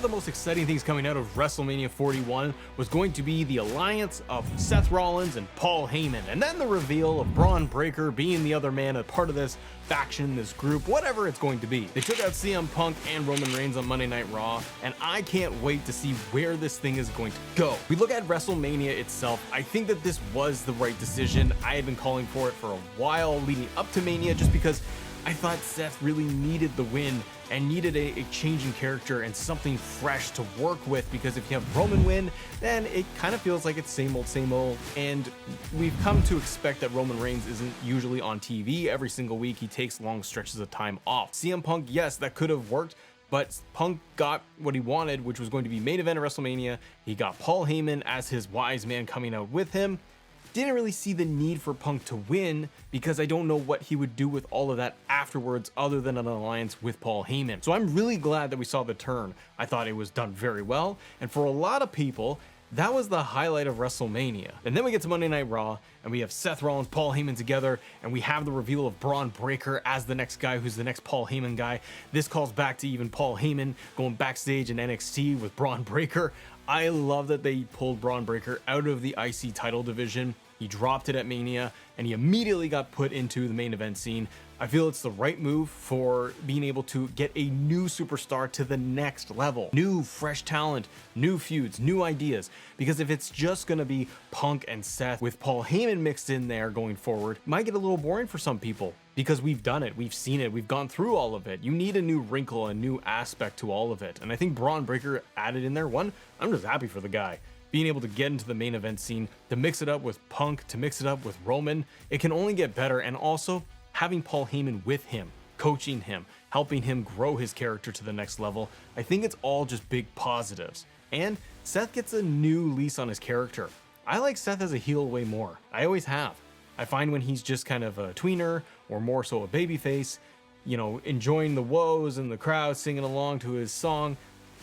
of the most exciting things coming out of WrestleMania 41 was going to be the alliance of Seth Rollins and Paul Heyman, and then the reveal of Bron Breakker being the other man, a part of this faction, this group, whatever it's going to be. They took out CM Punk and Roman Reigns on Monday Night Raw, and I can't wait to see where this thing is going to go. We look at WrestleMania itself, I think that this was the right decision. I had been calling for it for a while leading up to Mania, just because I thought Seth really needed the win and needed a change in character and something fresh to work with, because if you have Roman win, then it kind of feels like it's same old, and we've come to expect that Roman Reigns isn't usually on TV every single week. He takes long stretches of time off. CM Punk, yes, that could have worked, but Punk got what he wanted, which was going to be main event at WrestleMania. He got Paul Heyman as his wise man coming out with him. Didn't really see the need for Punk to win, because I don't know what he would do with all of that afterwards other than an alliance with Paul Heyman. So I'm really glad that we saw the turn. I thought it was done very well, and for a lot of people, that was the highlight of WrestleMania. And then we get to Monday Night Raw, and we have Seth Rollins, Paul Heyman together, and we have the reveal of Bron Breakker as the next guy who's the next Paul Heyman guy. This calls back to even Paul Heyman going backstage in NXT with Bron Breakker. I love that they pulled Bron Breakker out of the IC title division. He dropped it at Mania, and he immediately got put into the main event scene. I feel it's the right move for being able to get a new superstar to the next level. New, fresh talent, new feuds, new ideas. Because if it's just gonna be Punk and Seth with Paul Heyman mixed in there going forward, it might get a little boring for some people. Because we've done it, we've seen it, we've gone through all of it. You need a new wrinkle, a new aspect to all of it. And I think Bron Breakker added in there. One, I'm just happy for the guy. Being able to get into the main event scene, to mix it up with Punk, to mix it up with Roman, it can only get better. And also having Paul Heyman with him, coaching him, helping him grow his character to the next level, I think it's all just big positives. And Seth gets a new lease on his character. I like Seth as a heel way more. I always have. I find when he's just kind of a tweener, or more so a babyface, you know, enjoying the woes and the crowd singing along to his song,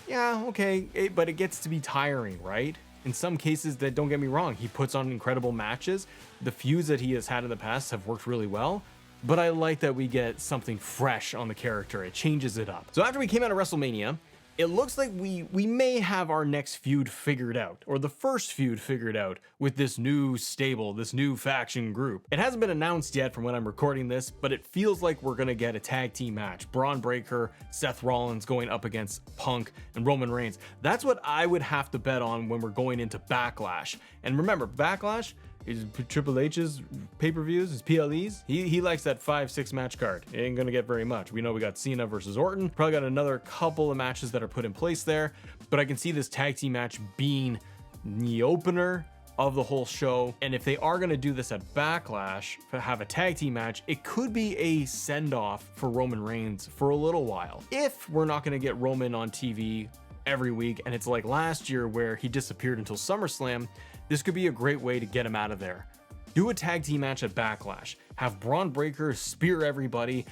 yeah, okay, but it gets to be tiring, right? In some cases, that, don't get me wrong, he puts on incredible matches. The feuds that he has had in the past have worked really well, but I like that we get something fresh on the character. It changes it up. So after we came out of WrestleMania, it looks like we may have our next feud figured out, or the first feud figured out with this new stable, this new faction group. It hasn't been announced yet from when I'm recording this, but it feels like we're gonna get a tag team match. Bron Breakker, Seth Rollins going up against Punk and Roman Reigns. That's what I would have to bet on when we're going into Backlash. And remember, Backlash is Triple H's pay-per-views, his PLEs. He likes that 5-6 match card. It ain't gonna get very much. We know we got Cena versus Orton. Probably got another couple of matches that are put in place there, but I can see this tag team match being the opener of the whole show. And if they are gonna do this at Backlash, have a tag team match, it could be a send-off for Roman Reigns for a little while. If we're not gonna get Roman on TV every week, and it's like last year where he disappeared until SummerSlam, this could be a great way to get him out of there. Do a tag team match at Backlash. Have Bron Breakker spear everybody.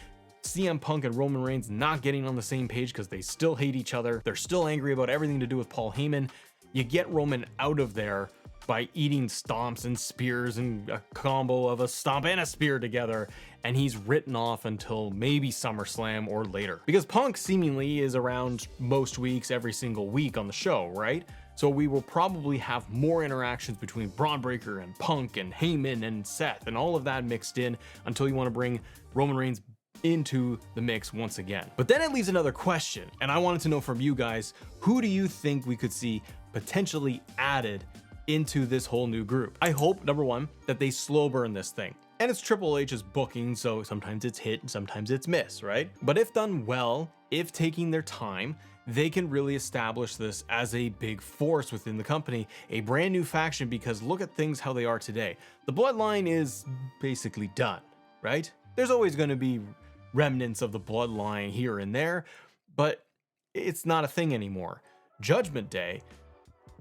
CM Punk and Roman Reigns not getting on the same page because they still hate each other. They're still angry about everything to do with Paul Heyman. You get Roman out of there by eating stomps and spears and a combo of a stomp and a spear together, and he's written off until maybe SummerSlam or later. Because Punk seemingly is around most weeks, every single week on the show, right? So we will probably have more interactions between Bron Breakker and Punk and Heyman and Seth and all of that mixed in until you want to bring Roman Reigns into the mix once again. But then it leaves another question, and I wanted to know from you guys, who do you think we could see potentially added into this whole new group? I hope, number one, that they slow burn this thing. And it's Triple H's booking, so sometimes it's hit and sometimes it's miss, right? But if done well, if taking their time, they can really establish this as a big force within the company, a brand new faction, because look at things how they are today. The bloodline is basically done, right? There's always going to be remnants of the bloodline here and there, but it's not a thing anymore. Judgment Day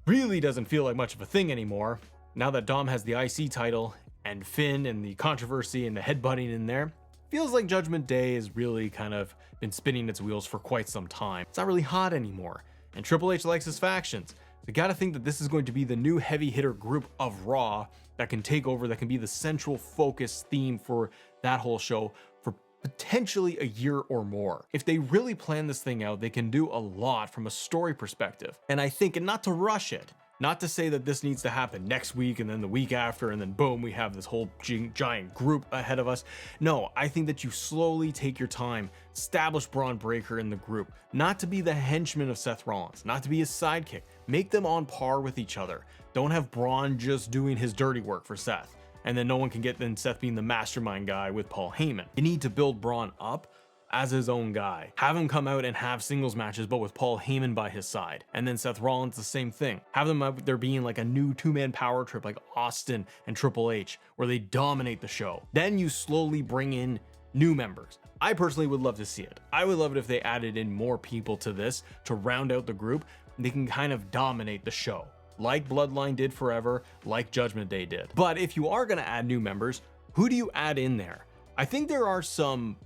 really doesn't feel like much of a thing anymore. Now that Dom has the IC title and Finn and the controversy and the headbutting in there, feels like Judgment Day has really kind of been spinning its wheels for quite some time. It's not really hot anymore, and Triple H likes his factions. You gotta think that this is going to be the new heavy hitter group of Raw that can take over, that can be the central focus theme for that whole show, for potentially a year or more. If they really plan this thing out, they can do a lot from a story perspective. And I think, and not to rush it, not to say that this needs to happen next week and then the week after and then boom, we have this whole giant group ahead of us. No, I think that you slowly take your time, establish Bron Breakker in the group, not to be the henchman of Seth Rollins, not to be his sidekick. Make them on par with each other. Don't have Bron just doing his dirty work for Seth, and then no one can get then Seth being the mastermind guy with Paul Heyman. You need to build Bron up as his own guy. Have him come out and have singles matches, but with Paul Heyman by his side. And then Seth Rollins, the same thing. Have them out there being like a new two-man power trip like Austin and Triple H, where they dominate the show. Then you slowly bring in new members. I personally would love to see it. I would love it if they added in more people to this to round out the group. They can kind of dominate the show, like Bloodline did forever, like Judgment Day did. But if you are going to add new members, who do you add in there? I think there are some,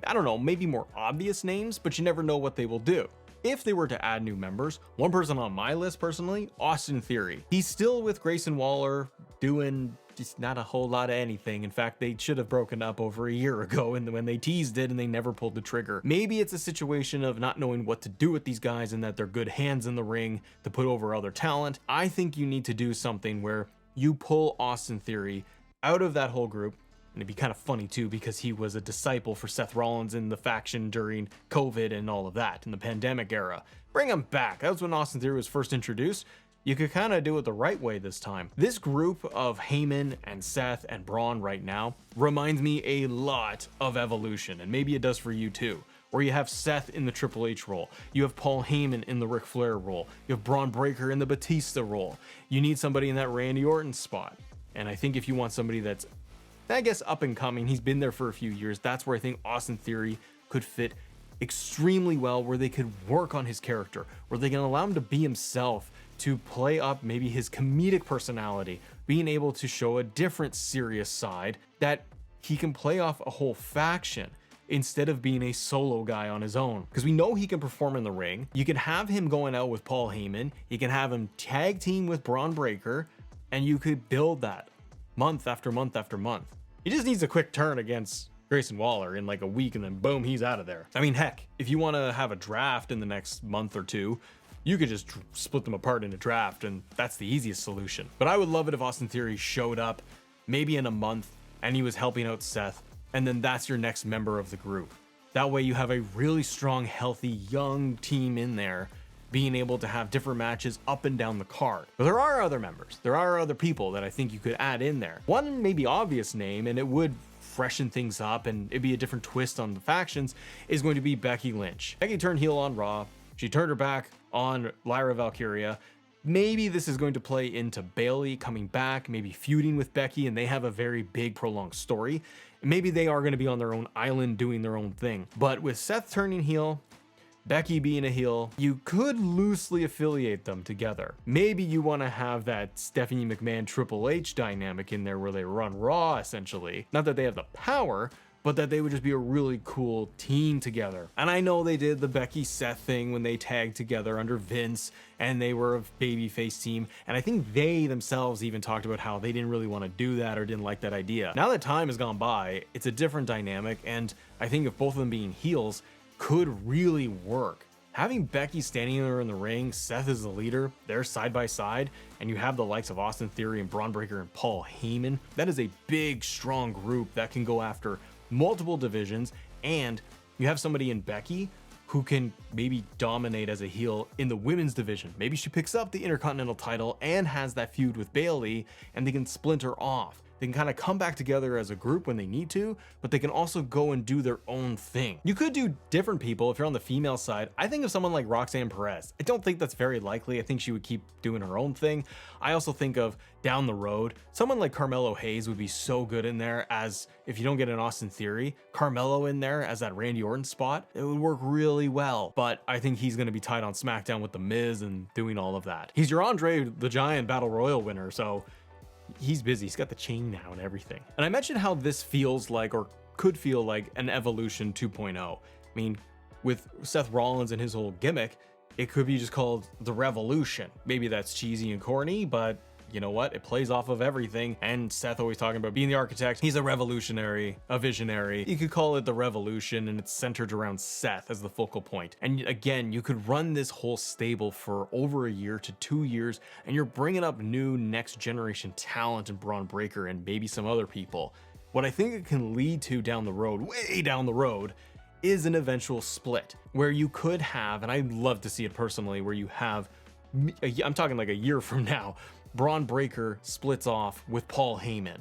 I don't know, maybe more obvious names, but you never know what they will do. If they were to add new members, one person on my list personally, Austin Theory. He's still with Grayson Waller doing just not a whole lot of anything. In fact, they should have broken up over a year ago and when they teased it and they never pulled the trigger. Maybe it's a situation of not knowing what to do with these guys and that they're good hands in the ring to put over other talent. I think you need to do something where you pull Austin Theory out of that whole group. And it'd be kind of funny too, because he was a disciple for Seth Rollins in the faction during COVID and all of that in the pandemic era. Bring him back. That was when Austin Theory was first introduced. You could kind of do it the right way this time. This group of Heyman and Seth and Bron right now reminds me a lot of Evolution, and maybe it does for you too, where you have Seth in the Triple H role, you have Paul Heyman in the Ric Flair role, you have Bron Breakker in the Batista role. You need somebody in that Randy Orton spot. And I think if you want somebody that's, I guess, up and coming, he's been there for a few years, that's where I think Austin Theory could fit extremely well, where they could work on his character, where they can allow him to be himself, to play up maybe his comedic personality, being able to show a different serious side that he can play off a whole faction instead of being a solo guy on his own. Because we know he can perform in the ring. You can have him going out with Paul Heyman, you can have him tag team with Bron Breakker, and you could build that month after month after month. He just needs a quick turn against Grayson Waller in like a week and then boom, he's out of there. I mean, heck, if you want to have a draft in the next month or two, you could just split them apart in a draft, and that's the easiest solution. But I would love it if Austin Theory showed up maybe in a month and he was helping out Seth, and then that's your next member of the group. That way you have a really strong, healthy, young team in there being able to have different matches up and down the card. But there are other members. There are other people that I think you could add in there. One maybe obvious name, and it would freshen things up and it'd be a different twist on the factions, is going to be Becky Lynch. Becky turned heel on Raw. She turned her back on Lyra Valkyria. Maybe this is going to play into Bayley coming back, maybe feuding with Becky, and they have a very big prolonged story. Maybe they are going to be on their own island doing their own thing. But with Seth turning heel, Becky being a heel, you could loosely affiliate them together. Maybe you want to have that Stephanie McMahon Triple H dynamic in there where they run Raw essentially. Not that they have the power, but that they would just be a really cool team together. And I know they did the Becky Seth thing when they tagged together under Vince and they were a babyface team. And I think they themselves even talked about how they didn't really want to do that or didn't like that idea. Now that time has gone by, it's a different dynamic. And I think if both of them being heels could really work. Having Becky standing there in the ring, Seth is the leader, they're side by side, and you have the likes of Austin Theory and Bron Breakker and Paul Heyman. That is a big, strong group that can go after multiple divisions, and you have somebody in Becky who can maybe dominate as a heel in the women's division. Maybe she picks up the Intercontinental title and has that feud with Bayley, and they can splinter off. They can kind of come back together as a group when they need to, but they can also go and do their own thing. You could do different people if you're on the female side. I think of someone like Roxanne Perez. I don't think that's very likely. I think she would keep doing her own thing. I also think of down the road, someone like Carmelo Hayes would be so good in there as, if you don't get an Austin Theory, Carmelo in there as that Randy Orton spot, it would work really well. But I think he's going to be tied on SmackDown with The Miz and doing all of that. He's your Andre the Giant Battle Royal winner, so he's busy. He's got the chain now and everything. And I mentioned how this feels like, or could feel like, an Evolution 2.0. I mean, with Seth Rollins and his whole gimmick, it could be just called the Revolution. Maybe that's cheesy and corny, but you know what? It plays off of everything. And Seth always talking about being the architect. He's a revolutionary, a visionary. You could call it the revolution, and it's centered around Seth as the focal point. And again, you could run this whole stable for over a year to 2 years, and you're bringing up new next generation talent in Bron Breakker and maybe some other people. What I think it can lead to down the road, way down the road, is an eventual split where you could have, and I'd love to see it personally, where you have, I'm talking like a year from now, Bron Breakker splits off with Paul Heyman.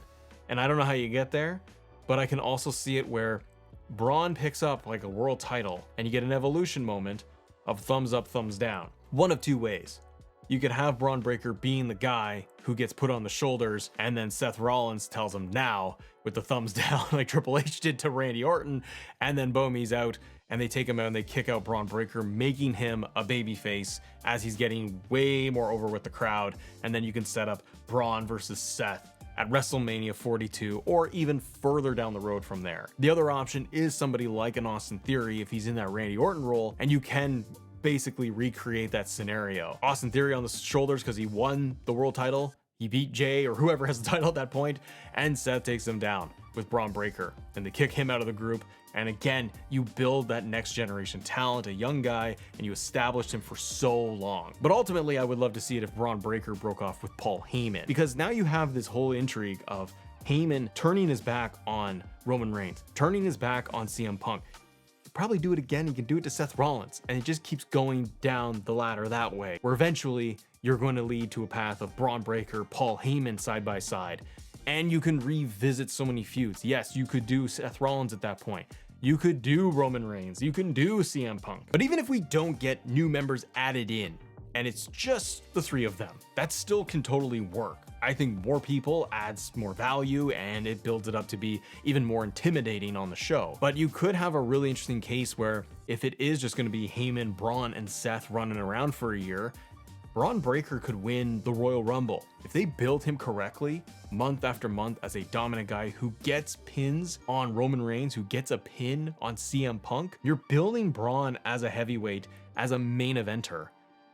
And I don't know how you get there, but I can also see it where Bron picks up like a world title and you get an evolution moment of thumbs up, thumbs down. One of two ways. You could have Bron Breakker being the guy who gets put on the shoulders, and then Seth Rollins tells him now with the thumbs down like Triple H did to Randy Orton, and then boom, he's out, and they take him out and they kick out Bron Breakker, making him a babyface as he's getting way more over with the crowd. And then you can set up Bron versus Seth at WrestleMania 42, or even further down the road from there. The other option is somebody like an Austin Theory if he's in that Randy Orton role, and you can basically recreate that scenario. Austin Theory on the shoulders because he won the world title. He beat Jay or whoever has the title at that point, and Seth takes him down with Bron Breakker, and they kick him out of the group. And again, you build that next generation talent, a young guy, and you established him for so long. But ultimately, I would love to see it if Bron Breakker broke off with Paul Heyman, because now you have this whole intrigue of Heyman turning his back on Roman Reigns, turning his back on CM Punk. Probably do it again. You can do it to Seth Rollins, and it just keeps going down the ladder that way, where eventually you're going to lead to a path of Bron Breakker, Paul Heyman side by side, and you can revisit so many feuds. Yes, you could do Seth Rollins at that point. You could do Roman Reigns. You can do CM Punk. But even if we don't get new members added in, and it's just the three of them, that still can totally work. I think more people adds more value, and it builds it up to be even more intimidating on the show. But you could have a really interesting case where if it is just going to be Heyman, Bron, and Seth running around for a year, Bron Breakker could win the Royal Rumble. If they build him correctly, month after month as a dominant guy who gets pins on Roman Reigns, who gets a pin on CM Punk, you're building Bron as a heavyweight, as a main eventer.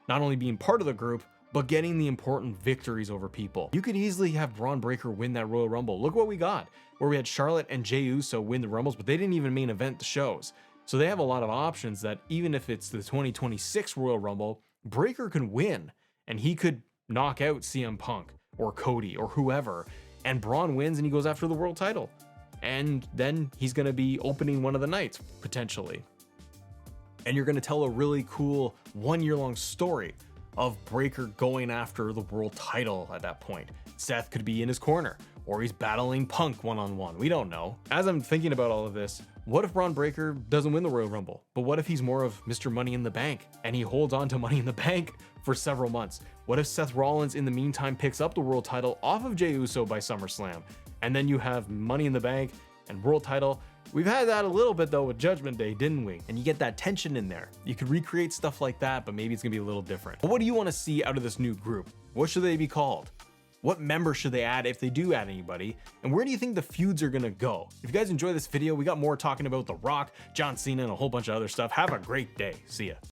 Not only being part of the group, but getting the important victories over people. You could easily have Bron Breakker win that Royal Rumble. Look what we got, where we had Charlotte and Jey Uso win the Rumbles, but they didn't even main event the shows. So they have a lot of options that even if it's the 2026 Royal Rumble, Breakker can win, and he could knock out CM Punk or Cody or whoever, and Bron wins and he goes after the world title. And then he's gonna be opening one of the nights, potentially. And you're gonna tell a really cool 1 year long story of Breakker going after the world title at that point. Seth could be in his corner, or he's battling Punk one-on-one. We don't know. As I'm thinking about all of this, what if Bron Breakker doesn't win the Royal Rumble? But what if he's more of Mr. Money in the Bank, and he holds on to Money in the Bank for several months? What if Seth Rollins in the meantime picks up the world title off of Jey Uso by SummerSlam? And then you have Money in the Bank and world title. We've had that a little bit though with Judgment Day, didn't we? And you get that tension in there. You could recreate stuff like that, but maybe it's gonna be a little different. But what do you want to see out of this new group? What should they be called? What members should they add if they do add anybody? And where do you think the feuds are gonna go? If you guys enjoy this video, we got more talking about The Rock, John Cena, and a whole bunch of other stuff. Have a great day. See ya.